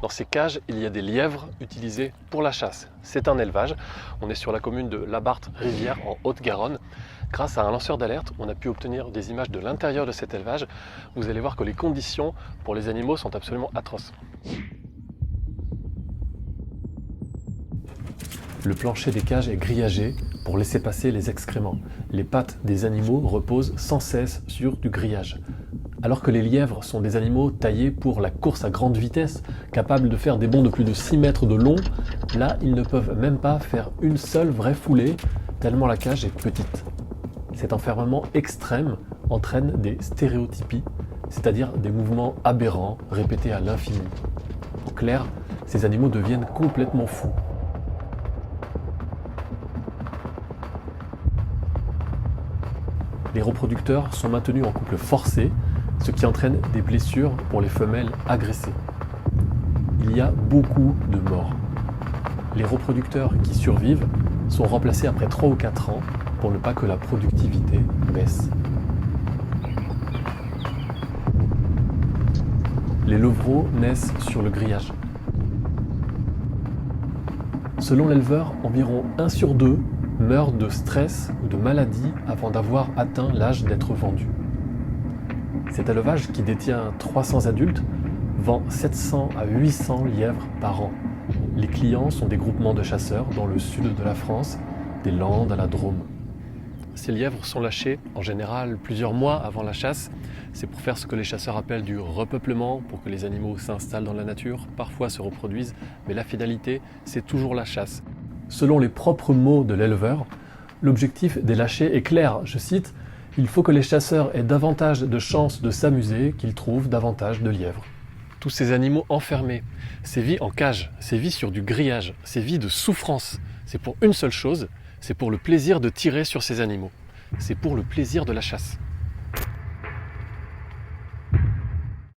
Dans ces cages, il y a des lièvres utilisés pour la chasse. C'est un élevage. On est sur la commune de Labarthe-Rivière en Haute-Garonne. Grâce à un lanceur d'alerte, on a pu obtenir des images de l'intérieur de cet élevage. Vous allez voir que les conditions pour les animaux sont absolument atroces. Le plancher des cages est grillagé pour laisser passer les excréments. Les pattes des animaux reposent sans cesse sur du grillage. Alors que les lièvres sont des animaux taillés pour la course à grande vitesse, capables de faire des bonds de plus de 6 mètres de long, là ils ne peuvent même pas faire une seule vraie foulée, tellement la cage est petite. Cet enfermement extrême entraîne des stéréotypies, c'est-à-dire des mouvements aberrants répétés à l'infini. En clair, ces animaux deviennent complètement fous. Les reproducteurs sont maintenus en couple forcé, ce qui entraîne des blessures pour les femelles agressées. Il y a beaucoup de morts. Les reproducteurs qui survivent sont remplacés après 3 ou 4 ans pour ne pas que la productivité baisse. Les levreaux naissent sur le grillage. Selon l'éleveur, environ 1 sur 2 meurt de stress ou de maladie avant d'avoir atteint l'âge d'être vendu. Cet élevage, qui détient 300 adultes, vend 700 à 800 lièvres par an. Les clients sont des groupements de chasseurs dans le sud de la France, des Landes à la Drôme. Ces lièvres sont lâchés en général plusieurs mois avant la chasse. C'est pour faire ce que les chasseurs appellent du repeuplement, pour que les animaux s'installent dans la nature, parfois se reproduisent, mais la finalité, c'est toujours la chasse. Selon les propres mots de l'éleveur, l'objectif des lâchers est clair, je cite, « Il faut que les chasseurs aient davantage de chances de s'amuser qu'ils trouvent davantage de lièvres. » Tous ces animaux enfermés, ces vies en cage, ces vies sur du grillage, ces vies de souffrance, c'est pour une seule chose, c'est pour le plaisir de tirer sur ces animaux. C'est pour le plaisir de la chasse.